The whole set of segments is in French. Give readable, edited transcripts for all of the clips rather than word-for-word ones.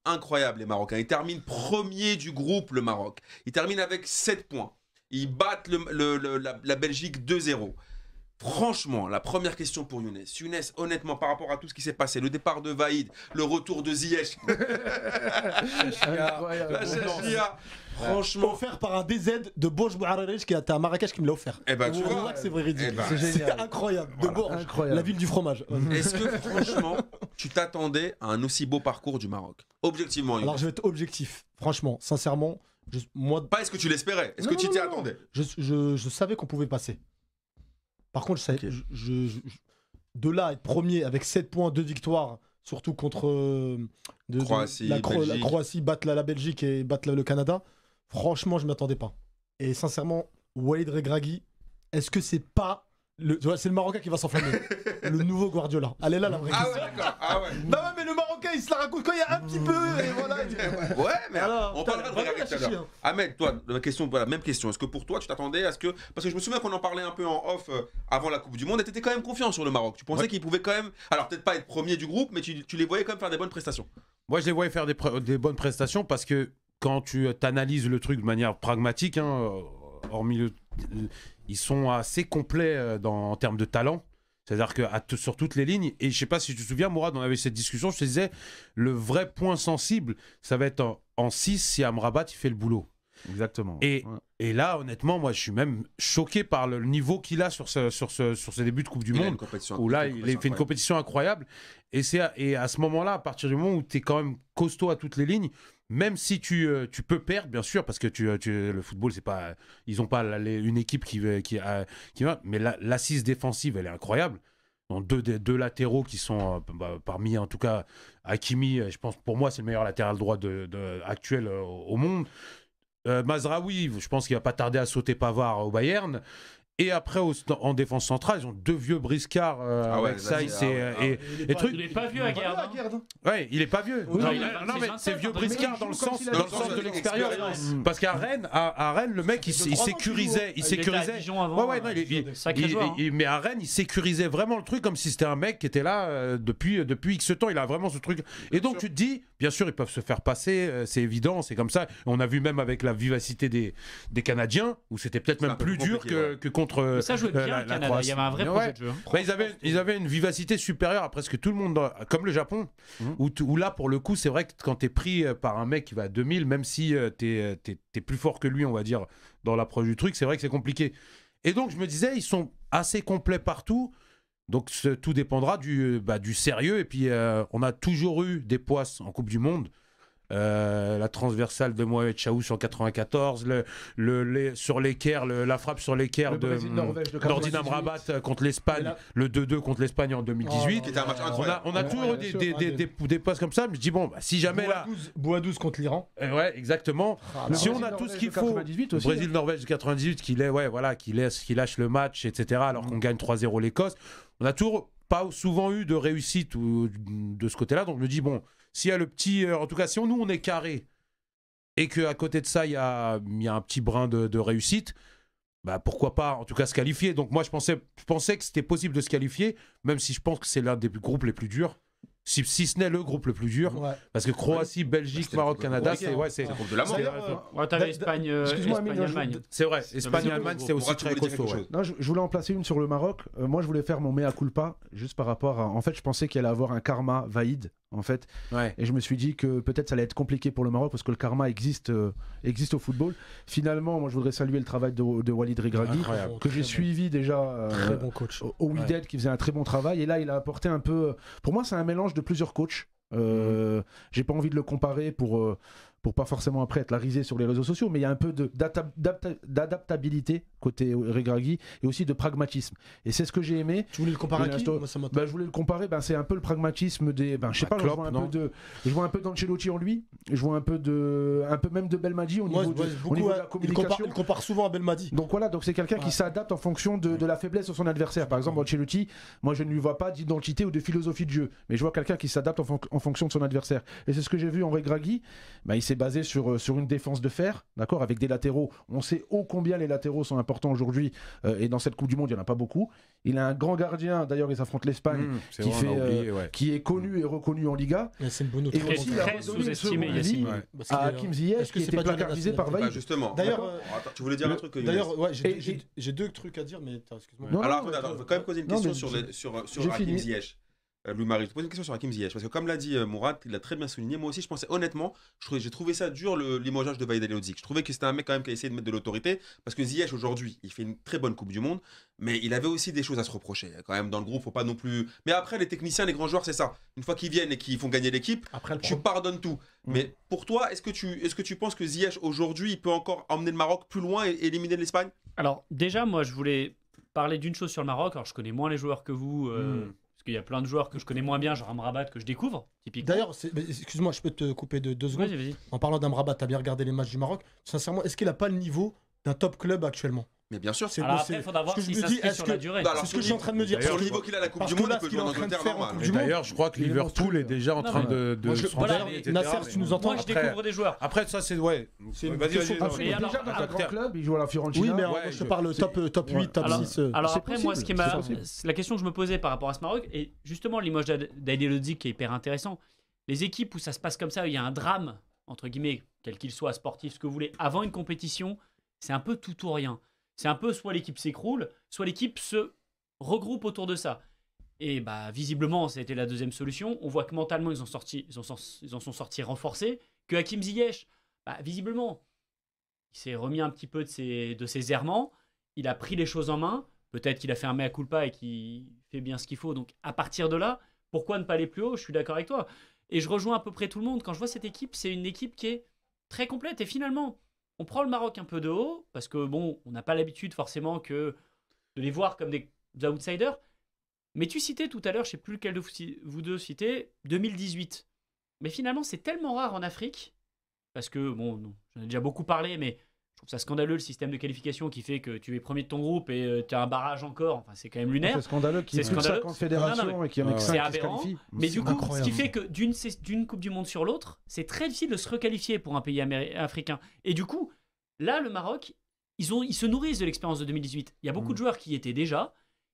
incroyable, les Marocains. Ils terminent premier du groupe, le Maroc. Ils terminent avec 7 points. Ils battent la Belgique 2-0. Franchement, la première question pour Younes. Younes, honnêtement, par rapport à tout ce qui s'est passé, le départ de Vaïd, le retour de Ziyech, la Chachia, franchement... Offert par un DZ de Borj Bouharerich qui était à Marrakech qui me l'a offert. Eh ben, tu vois, c'est véridique. C'est incroyable. De Borj, Incroyable. la ville du fromage. Est-ce que franchement, tu t'attendais à un aussi beau parcours du Maroc? Objectivement, Younes. Alors je vais être objectif. Franchement, sincèrement, moi, Pas est-ce que tu l'espérais? Est-ce que tu t'y attendais? je savais qu'on pouvait passer. Par contre, de là à être premier avec 7 points, 2 victoires, surtout contre Croatie, la Belgique. Croatie, battre la Belgique et battre le Canada, franchement, je ne m'y attendais pas. Et sincèrement, Walid Regragui, est-ce que c'est pas... c'est le Marocain qui va s'enflammer. Le nouveau Guardiola. Allez là, la vraie Ah question. ouais, d'accord. Ah ouais. Non, mais le Marocain, il se la raconte quand il y a un petit peu. Et voilà. Ouais, mais Alors, on parlera de Regragui tout à l'heure. Ahmed, toi, même question. Est-ce que pour toi, tu t'attendais à ce que... Parce que je me souviens qu'on en parlait un peu en off avant la Coupe du Monde et tu étais quand même confiant sur le Maroc. Tu pensais qu'ils pouvaient quand même... Alors, peut-être pas être premier du groupe, mais tu les voyais quand même faire des bonnes prestations. Moi, je les voyais faire des bonnes prestations parce que quand tu analyses le truc de manière pragmatique, hormis ils sont assez complets en termes de talent. C'est-à-dire que sur toutes les lignes, et je ne sais pas si tu te souviens, Mourad, on avait cette discussion, je te disais, le vrai point sensible, ça va être en 6 si Amrabat il fait le boulot. Exactement. Et là, honnêtement, moi, je suis même choqué par le niveau qu'il a sur ce début de Coupe du Monde, où là, il fait une compétition incroyable. Et à ce moment-là, à partir du moment où tu es quand même costaud à toutes les lignes, même si tu peux perdre, bien sûr, parce que le football, c'est pas, ils n'ont pas une équipe qui va, mais l'assise défensive, elle est incroyable. Donc deux latéraux qui sont parmi, en tout cas, Hakimi, je pense, pour moi, c'est le meilleur latéral droit actuel au monde. Mazraoui, je pense qu'il va pas tarder à sauter Pavard au Bayern. Et après, en défense centrale, ils ont 2 vieux briscards avec ça. Il est pas vieux à Guerre. Ouais, il est pas vieux. Oui, non, mais c'est vieux briscard dans le sens de l'expérience. Parce qu'à Rennes, le mec, il sécurisait. Mais à Rennes, il sécurisait vraiment le truc comme si c'était un mec qui était là depuis X temps. Il a vraiment ce truc. Et donc, tu te dis, bien sûr, ils peuvent se faire passer, c'est évident, c'est comme ça. On a vu même avec la vivacité des Canadiens, où c'était peut-être même plus dur que contre. Ça jouait bien le Canada, il y avait un vrai projet de jeu. Ils avaient une vivacité supérieure à presque tout le monde, comme le Japon, où là, pour le coup, c'est vrai que quand t'es pris par un mec qui va à 2000, même si t'es plus fort que lui, on va dire, dans l'approche du truc, c'est vrai que c'est compliqué. Et donc, je me disais, ils sont assez complets partout. Donc, tout dépendra du sérieux. Et puis, on a toujours eu des poisses en Coupe du Monde. La transversale de Mohamed Chaous en 94, sur l'équerre, la frappe sur l'équerre d'Ordine Amrabat contre l'Espagne, le 2-2 contre l'Espagne en 2018. Qui était un match incroyable. On a toujours eu des postes comme ça, mais je dis bon, si jamais là... Bois-12 contre l'Iran. Ouais, exactement. Si on a tout ce qu'il faut, Brésil-Norvège de 98, qui lâche le match, etc., alors qu'on gagne 3-0 l'Écosse, on a toujours pas souvent eu de réussite de ce côté-là, donc je me dis bon, s'il y a le petit... en tout cas, si nous, on est carré et qu'à côté de ça, il y a un petit brin de réussite, pourquoi pas, en tout cas, se qualifier. Donc moi, je pensais que c'était possible de se qualifier, même si je pense que c'est l'un des groupes les plus durs. Si ce n'est le groupe le plus dur, parce que Croatie, Belgique, Maroc, Canada, c'est le groupe de la mort. T'avais Espagne, Allemagne. C'est vrai, Espagne, Allemagne, c'est aussi très costaud. Non, je voulais en placer une sur le Maroc. Moi, je voulais faire mon mea culpa, juste par rapport à... En fait, je pensais qu'il allait avoir un karma Vaïd, en fait. Et je me suis dit que peut-être ça allait être compliqué pour le Maroc, parce que le karma existe au football. Finalement, moi, je voudrais saluer le travail de Walid Regragui, que j'ai suivi déjà bon coach. au Wydad, qui faisait un très bon travail. Et là, il a apporté un peu... Pour moi, c'est un mélange de plusieurs coachs. J'ai pas envie de le comparer pour pas forcément après être la risée sur les réseaux sociaux, mais il y a un peu d'adaptabilité côté Regragui et aussi de pragmatisme. Et c'est ce que j'ai aimé. Tu voulais le comparer à qui? Je voulais le comparer, c'est un peu le pragmatisme des... je sais pas, Klopp, je vois un peu d'Ancelotti en lui, je vois un peu même de Belmadi au niveau de la communication. Il compare souvent à Belmadi. Donc voilà, c'est quelqu'un qui s'adapte en fonction de la faiblesse de son adversaire. Par exemple, Ancelotti, moi je ne lui vois pas d'identité ou de philosophie de jeu, mais je vois quelqu'un qui s'adapte en fonction de son adversaire. Et c'est ce que j'ai vu en Regragui. Il s'est c'est basé sur une défense de fer, d'accord, avec des latéraux. On sait ô combien les latéraux sont importants aujourd'hui, et dans cette Coupe du Monde, il n'y en a pas beaucoup. Il a un grand gardien, d'ailleurs, ils affrontent l'Espagne, qui est connu et reconnu en Liga. C'est une bonne et aussi, il a sous-estimé, à Hakim Ziyech, qui était placardisé par Vaïd. Justement. D'ailleurs, tu voulais dire un truc. D'ailleurs, j'ai 2 trucs à dire, mais excuse-moi. Alors, attends, je veux quand même poser une question sur Hakim Ziyech. Louis-Marie, je te pose une question sur Hakim Ziyech, parce que comme l'a dit Mourad, il l'a très bien souligné, moi aussi je pensais honnêtement, j'ai trouvé ça dur le limogeage de Vaïd Halilhodžić. Je trouvais que c'était un mec quand même qui a essayé de mettre de l'autorité, parce que Ziyech aujourd'hui, il fait une très bonne Coupe du Monde, mais il avait aussi des choses à se reprocher. Quand même dans le groupe, faut pas non plus... Mais après, les techniciens, les grands joueurs, c'est ça. Une fois qu'ils viennent et qu'ils font gagner l'équipe, tu pardonnes tout. Mais pour toi, est-ce que tu penses que Ziyech aujourd'hui, il peut encore emmener le Maroc plus loin et éliminer l'Espagne? Alors déjà, moi je voulais parler d'une chose sur le Maroc. Alors je connais moins les joueurs que vous... Parce qu'il y a plein de joueurs que je connais moins bien, genre Amrabat, que je découvre, typiquement. D'ailleurs, excuse-moi, je peux te couper de 2 secondes. Vas-y. En parlant d'Amrabat, tu as bien regardé les matchs du Maroc. Sincèrement, est-ce qu'il n'a pas le niveau d'un top club actuellement? Mais bien sûr, alors après, il faudra voir si ça se fait sur la durée. C'est ce que je suis en train de me dire. Sur le niveau qu'il a à la Coupe du Monde, il peut jouer en Angleterre normal. D'ailleurs, je crois que Liverpool est déjà en train de se renforcer. Nasser, si tu nous entends, moi je découvre des joueurs. Après, ça c'est... Ouais. Vas-y. Déjà dans un grand club, il joue à la Fiorentina. Oui, mais je te parle top 8, top 6. Alors après, moi, la question que je me posais par rapport à ce Maroc, et justement le limoges d'Halilhodžić qui est hyper intéressant, les équipes où ça se passe comme ça, où il y a un drame, entre guillemets, quel qu'il soit, sportif, ce que vous voulez, avant une compétition, c'est un peu tout ou rien. C'est un peu soit l'équipe s'écroule, soit l'équipe se regroupe autour de ça. Et bah visiblement, ça a été la deuxième solution. On voit que mentalement, ils en sont sortis renforcés. Que Hakim Ziyech, bah, visiblement, il s'est remis un petit peu de ses errements. Il a pris les choses en main. Peut-être qu'il a fait un mea culpa et qu'il fait bien ce qu'il faut. Donc à partir de là, pourquoi ne pas aller plus haut? Je suis d'accord avec toi. Et je rejoins à peu près tout le monde. Quand je vois cette équipe, c'est une équipe qui est très complète. Et finalement, on prend le Maroc un peu de haut, parce que bon, on n'a pas l'habitude forcément de les voir comme des outsiders. Mais tu citais tout à l'heure, je ne sais plus lequel de vous deux citait, 2018. Mais finalement, c'est tellement rare en Afrique, parce que, bon, j'en ai déjà beaucoup parlé, mais je trouve ça scandaleux le système de qualification qui fait que tu es premier de ton groupe et tu as un barrage encore. Enfin, c'est quand même lunaire. C'est scandaleux qu'il y ait 50 fédérations et qu'il y en ait que 5 qui se qualifient. Mais du coup, ce qui fait que d'une Coupe du Monde sur l'autre, c'est très difficile de se requalifier pour un pays africain. Et du coup, là, le Maroc, ils se nourrissent de l'expérience de 2018. Il y a beaucoup de joueurs qui y étaient déjà.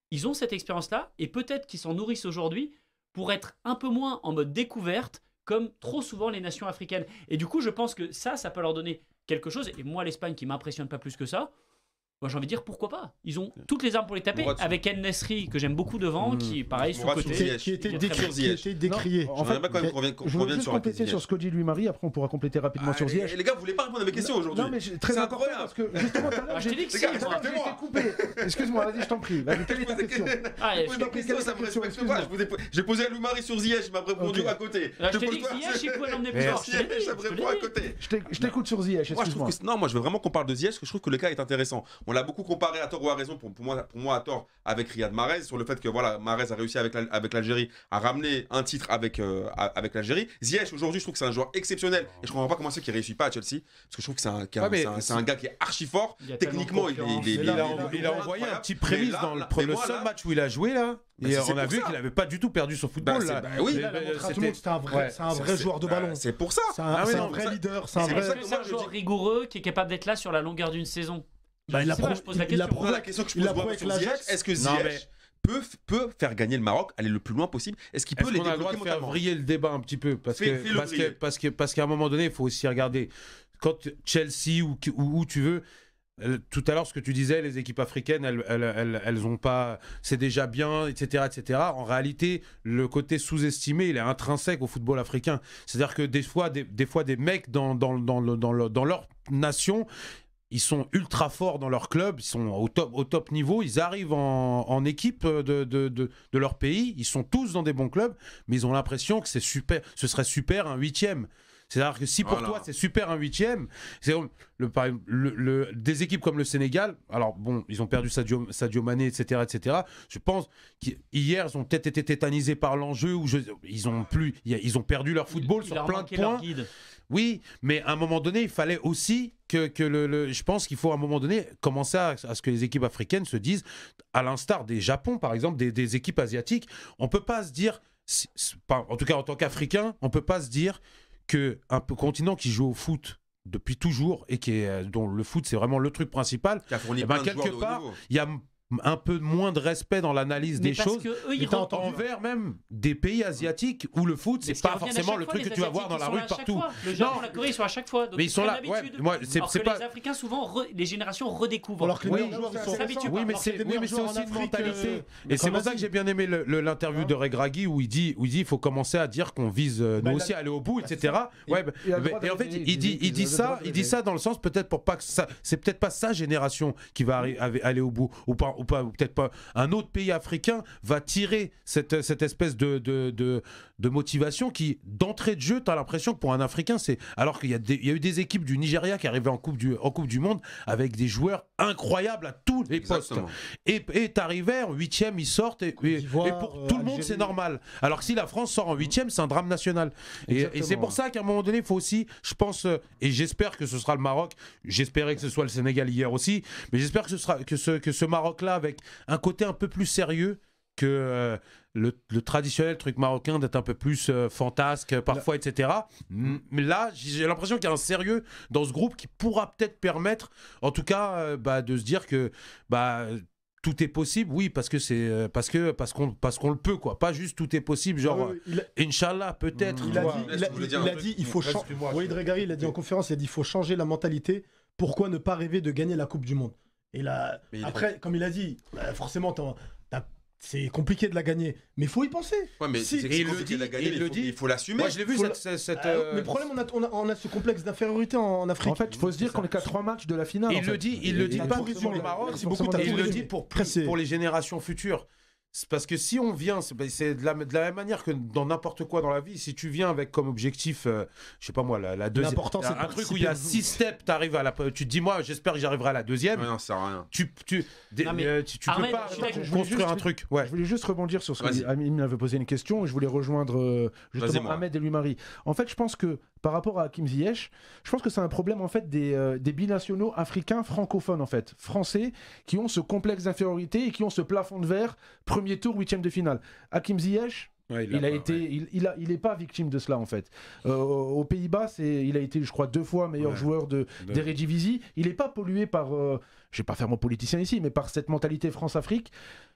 Ils ont cette expérience-là et peut-être qu'ils s'en nourrissent aujourd'hui pour être un peu moins en mode découverte, comme trop souvent les nations africaines. Et du coup, je pense que ça peut leur donner quelque chose. Et moi, l'Espagne qui m'impressionne pas plus que ça, moi j'ai envie de dire pourquoi pas. Ils ont toutes les armes pour les taper. Avec El Nesri, que j'aime beaucoup devant, qui pareil sur le côté. Qui était décrié. En fait, je veux juste compléter sur ce que dit Louis-Marie, après on pourra compléter rapidement sur Ziyech. Les gars, vous voulez pas répondre à mes questions aujourd'hui? Non, mais très important parce que justement tout à l'heure, j'ai été coupé. Excuse-moi, vas-y, je t'en prie. Quelle est ta question? Ça me respecte pas. J'ai posé à Louis-Marie sur Ziyech, il m'a répondu à côté. Je t'ai dit que Ziyech, il pouvait l'emmener plus loin. Ça me répond à côté. Je t'écoute sur Ziyech, excuse-moi. Non, moi je veux vraiment qu'on parle de Ziyech, parce que je trouve que le cas est intéressant. On l'a beaucoup comparé à tort ou à raison, pour moi à tort, avec Riyad Mahrez, sur le fait que voilà, Mahrez a réussi avec l'Algérie à ramener un titre avec l'Algérie. Ziyech, aujourd'hui, je trouve que c'est un joueur exceptionnel. Et je comprends pas comment c'est qu'il réussit pas à Chelsea, parce que je trouve que c'est un gars qui est archi fort. Techniquement, il a envoyé un petit prémisse dans le seul match où il a joué là. Et on a vu qu'il n'avait pas du tout perdu son football. C'est un vrai joueur de ballon. C'est pour ça. C'est un vrai leader. C'est un joueur rigoureux qui est capable d'être là sur la longueur d'une saison. Il a prouvé la question que je pose avec Ziyech. Est-ce que Ziyech peut faire gagner le Maroc, aller le plus loin possible? Est-ce qu'il peut les débloquer mentalement? On a le droit de faire vriller le débat un petit peu, parce qu'à un moment donné, il faut aussi regarder quand Chelsea ou où tu veux. Tout à l'heure, ce que tu disais, les équipes africaines, elles ont pas, c'est déjà bien, etc., etc. En réalité, le côté sous-estimé, il est intrinsèque au football africain. C'est-à-dire que des fois, des mecs dans leur nation, ils sont ultra forts dans leur club, ils sont au top niveau, ils arrivent en équipe de leur pays, ils sont tous dans des bons clubs, mais ils ont l'impression que c'est super, ce serait super un 8e. C'est-à-dire que si pour toi c'est super un 8e, c'est des équipes comme le Sénégal, alors bon, ils ont perdu Sadio Mané, etc., etc. Je pense qu'hier ils ont peut-être été tétanisés par l'enjeu, ils ont perdu leur football sur plein de points. Oui, mais à un moment donné, il fallait aussi je pense qu'il faut à un moment donné commencer à ce que les équipes africaines se disent, à l'instar des Japon par exemple, des équipes asiatiques, on peut pas se dire, en tout cas en tant qu'Africain, on peut pas se dire qu'un continent qui joue au foot depuis toujours et dont le foot c'est vraiment le truc principal, qui a fourni plein de joueurs quelque part il y a un peu moins de respect dans l'analyse des choses envers même des pays asiatiques où le foot c'est pas forcément le truc que tu vas voir dans la rue partout. Le Japon, la Corée ils sont à chaque fois. Mais ils sont là. Moi, c'est pas les Africains souvent les générations redécouvrent. Alors que les meilleurs joueurs sont s'habituent. Oui, mais c'est aussi une mentalité. Et c'est pour ça que j'ai bien aimé l'interview de Regragui où il dit il faut commencer à dire qu'on vise nous aussi à aller au bout, etc. Et en fait il dit ça dans le sens peut-être pour pas que ça, c'est peut-être pas sa génération qui va aller au bout ou peut-être pas un autre pays africain va tirer cette espèce de motivation qui d'entrée de jeu t'as l'impression que pour un Africain c'est alors qu'il y a eu des équipes du Nigeria qui arrivaient en coupe du monde avec des joueurs incroyables à tous les postes et t'arrivais en 8e ils sortent et pour tout le monde c'est normal alors que si la France sort en 8e c'est un drame national et c'est pour ça qu'à un moment donné il faut aussi je pense et j'espère que ce sera le Maroc, j'espérais que ce soit le Sénégal hier aussi, mais j'espère que ce Maroc là avec un côté un peu plus sérieux que le traditionnel truc marocain d'être un peu plus fantasque parfois, etc. Mais là, j'ai l'impression qu'il y a un sérieux dans ce groupe qui pourra peut-être permettre, en tout cas, de se dire que tout est possible, oui, parce qu'on le peut, quoi. Pas juste tout est possible, genre Inch'Allah, peut-être. Il a dit il faut changer. Walid Regragui, il a dit en conférence, il a dit il faut changer la mentalité. Pourquoi ne pas rêver de gagner la Coupe du Monde? Et là, après, comme il a dit, forcément, c'est compliqué de la gagner, mais il faut y penser. Ouais, mais il le dit, il faut l'assumer. Moi, je l'ai vu mais le problème, on a ce complexe d'infériorité en Afrique. En fait, il faut se dire qu'on est qu'à 3 matchs de la finale. Il le dit pas pour le Maroc, il le dit pour les générations futures. C'est parce que si on vient, c'est de la même manière que dans n'importe quoi dans la vie, si tu viens avec comme objectif, je sais pas moi, la deuxième, un truc où il y a 6 steps, t'arrives à tu te dis moi, j'espère que j'arriverai à la deuxième. Non, ça sert à rien. Tu peux pas construire un truc. Ouais. Je voulais juste rebondir sur ce que Amine m'avait posé une question et je voulais rejoindre justement Ahmed et Louis-Marie. En fait, je pense que par rapport à Hakim Ziyech, je pense que c'est un problème en fait des binationaux africains francophones en fait, français, qui ont ce complexe d'infériorité et qui ont ce plafond de verre. Premier tour, 8e de finale. Hakim Ziyech, il n'est pas victime de cela en fait. Aux Pays-Bas, il a été, je crois, 2 fois meilleur joueur d'Eredivisie. Il n'est pas pollué par, je ne vais pas faire mon politicien ici, mais par cette mentalité France-Afrique.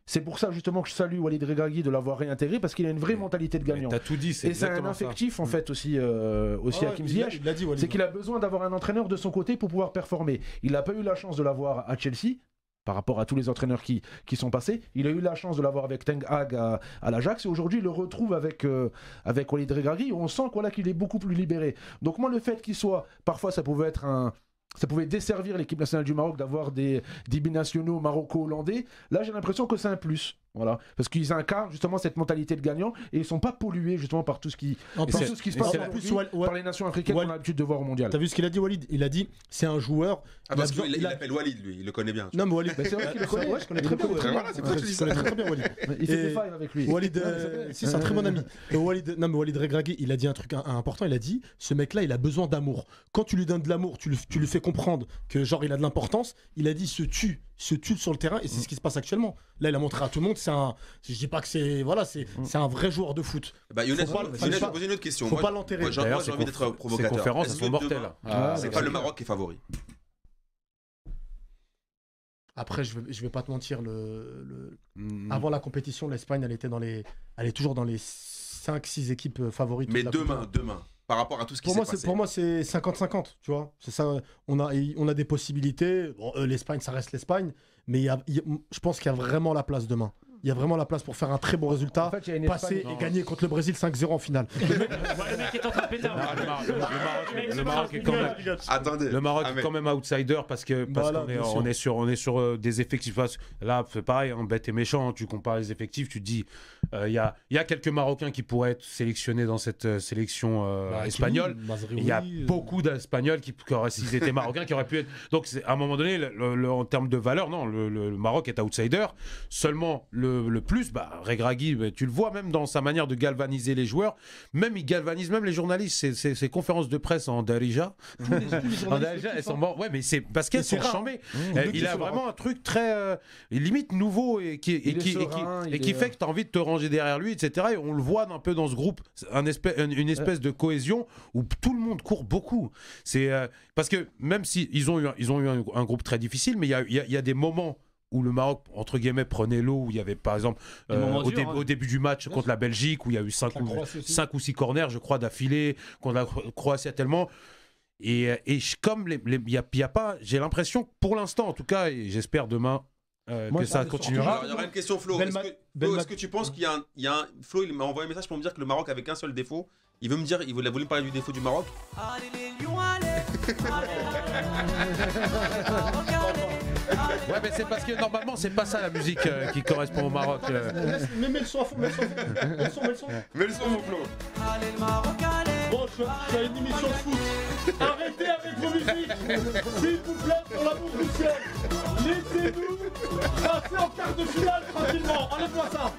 C'est pour ça justement que je salue Walid Regragui de l'avoir réintégré parce qu'il a une vraie mentalité de gagnant. T'as tout dit, et c'est un affectif en fait aussi Hakim Ziyech. C'est qu'il a besoin d'avoir un entraîneur de son côté pour pouvoir performer. Il n'a pas eu la chance de l'avoir à Chelsea. Par rapport à tous les entraîneurs qui sont passés. Il a eu la chance de l'avoir avec Ten Hag à l'Ajax et aujourd'hui il le retrouve avec Walid Regragui. On sent qu'il est beaucoup plus libéré. Donc moi le fait qu'il soit, parfois ça pouvait desservir l'équipe nationale du Maroc d'avoir des binationaux maroco-hollandais. Là j'ai l'impression que c'est un plus. Voilà, parce qu'ils incarnent justement cette mentalité de gagnant et ils sont pas pollués justement par tout ce qui se passe par les nations africaines qu'on a l'habitude de voir au mondial. T'as vu ce qu'il a dit Walid? Il a dit c'est un joueur. Parce qu'il l'appelle Walid lui, il le connaît bien. Non mais Walid, c'est vrai qu'il le connaît. Je connais très bien. C'est pour ça que je dis ça. Je connais très bien Walid. Il fait des failles avec lui. Walid, c'est un très bon ami. Walid Regragui, il a dit un truc important. Il a dit ce mec-là, il a besoin d'amour. Quand tu lui donnes de l'amour, tu lui fais comprendre que genre il a de l'importance. Il a dit se tue sur le terrain et c'est ce qui se passe actuellement. Là, il a montré à tout le monde. Je dis pas que c'est un vrai joueur de foot. Younes, je vais poser une autre question. Faut pas l'enterrer. J'ai envie d'être provocateur. Ces conférences sont mortelles. C'est pas le Maroc qui est favori. Après, je vais pas te mentir, avant la compétition, l'Espagne, elle est toujours dans les 5-6 équipes favorites. Mais demain, par rapport à tout ce qui s'est passé. Pour moi, c'est 50-50, tu vois. C'est ça. On a des possibilités. Bon, l'Espagne, ça reste l'Espagne, mais je pense qu'il y a vraiment la place demain. Il y a vraiment la place pour faire un très bon résultat, passer et gagner contre le Brésil 5-0 en finale. Le mec est en train de péter. Le Maroc est quand même. Attendez. Le Maroc est quand même outsider parce qu'on est sur des effectifs. Là, c'est pareil, bête et méchant. Tu compares les effectifs, tu te dis, il y a quelques Marocains qui pourraient être sélectionnés dans cette sélection espagnole. Il y a beaucoup d'Espagnols qui s'ils étaient Marocains, qui auraient pu être. Donc, à un moment donné, en termes de valeur, non, le Maroc est outsider. Seulement, le plus, Regragui, tu le vois même dans sa manière de galvaniser les joueurs. Même il galvanise même les journalistes. Ses conférences de presse en Darija. Elles sont mortes. Ouais, mais c'est parce qu'elles sont chambées. Il a vraiment un truc très limite nouveau et qui fait que tu as envie de te ranger derrière lui, etc. Et on le voit un peu dans ce groupe, une espèce de cohésion où tout le monde court beaucoup. C'est parce que même si ils ont eu un groupe très difficile, mais il y a des moments où le Maroc, entre guillemets, prenait l'eau, où il y avait, par exemple, au début du match contre la Belgique, où il y a eu 5 ou 6 corners, je crois, d'affilée, contre la Croatie tellement. Et comme il y a pas, j'ai l'impression, pour l'instant en tout cas, et j'espère demain que ça continuera. Alors, il y aura une question, Flo. Est-ce que tu penses qu'il y a un... Flo, il m'a envoyé un message pour me dire que le Maroc avait qu'un seul défaut. Il veut me dire, il voulait me parler du défaut du Maroc. Allez les lions, allez. Ouais, mais c'est parce que normalement, c'est pas ça la musique qui correspond au Maroc. Mais mets le son à fond, mets le son. Mets le son, mon Flo. Allez le Maroc, allez. Bon, je suis à une émission de foot. Arrêtez avec vos musiques. S'il vous plaît, pour l'amour du ciel. Laissez-nous passer en quart de finale tranquillement. Enlève-moi ça.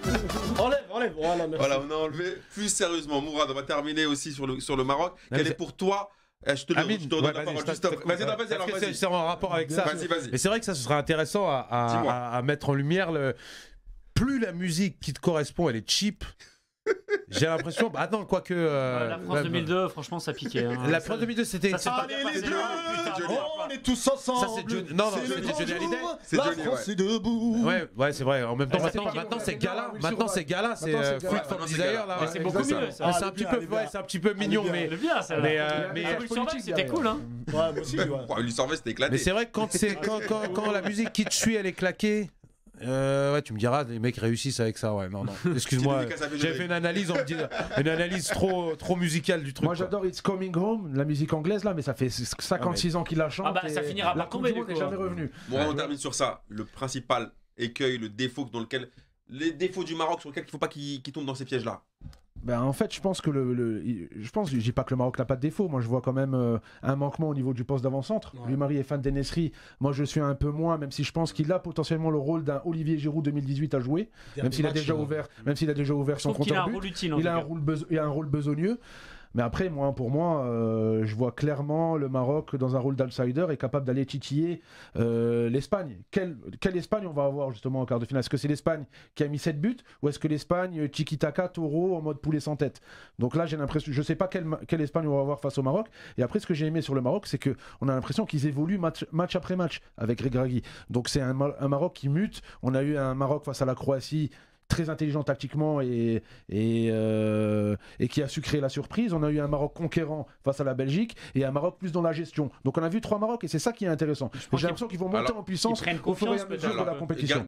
Enlève. Voilà, on a enlevé. Plus sérieusement, Mourad, on va terminer aussi sur le Maroc. Quel est pour toi... Je te donne la parole. Vas-y. C'est en rapport avec ça. Vas-y. Mais c'est vrai que ça, ce serait intéressant à mettre en lumière. Plus la musique qui te correspond, elle est cheap. J'ai l'impression. Attends, quoique. La France 2002, franchement, ça piquait. Hein. La France 2002, c'était. Allez les Bleus, on est tous ensemble. Ça, c'est Johnny. Non, c'était Johnny Hallyday. La France est debout. Ouais, c'est vrai. En même temps, maintenant c'est Gala. Maintenant, c'est Gala. C'est Fruit from Desire là. C'est beaucoup mieux. C'est un petit peu mignon, mais. Mais c'était cool, hein. Ouais, moi aussi. Lui Sorvet, c'était éclaté. Mais c'est vrai que quand la musique qui te suit, elle est claquée. Ouais, tu me diras, les mecs réussissent avec ça. Ouais, non. Excuse-moi, j'ai fait une analyse trop musicale du truc. Moi, j'adore It's Coming Home, la musique anglaise là, mais ça fait 56 ans qu'il la chante. Ça finira par tomber. Du coup, n'est jamais revenu. Bon, on termine sur ça. Le principal écueil, le défaut les défauts du Maroc sur lesquels il ne faut pas qu'ils tombent dans ces pièges-là. En fait, je pense que je dis pas que le Maroc n'a pas de défaut. Moi, je vois quand même un manquement au niveau du poste d'avant-centre. Ouais. Louis-Marie est fan d'Enesri. Moi, je suis un peu moins, même si je pense qu'il a potentiellement le rôle d'un Olivier Giroud 2018 à jouer, même s'il a déjà ouvert son compteur but. Il a un rôle besogneux. Mais après, pour moi, je vois clairement le Maroc dans un rôle d'outsider et capable d'aller titiller l'Espagne. Quelle Espagne on va avoir justement en quart de finale? Est-ce que c'est l'Espagne qui a mis 7 buts ou est-ce que l'Espagne tiki-taka, taureau en mode poulet sans tête? Donc là, j'ai l'impression, je ne sais pas quelle Espagne on va avoir face au Maroc. Et après, ce que j'ai aimé sur le Maroc, c'est qu'on a l'impression qu'ils évoluent match après match avec Regragui. Donc c'est un Maroc qui mute. On a eu un Maroc face à la Croatie très intelligent tactiquement et qui a su créer la surprise. On a eu un Maroc conquérant face à la Belgique et un Maroc plus dans la gestion. Donc on a vu 3 Marocs et c'est ça qui est intéressant. J'ai l'impression qu'ils vont monter en puissance au fur et à mesure de la compétition.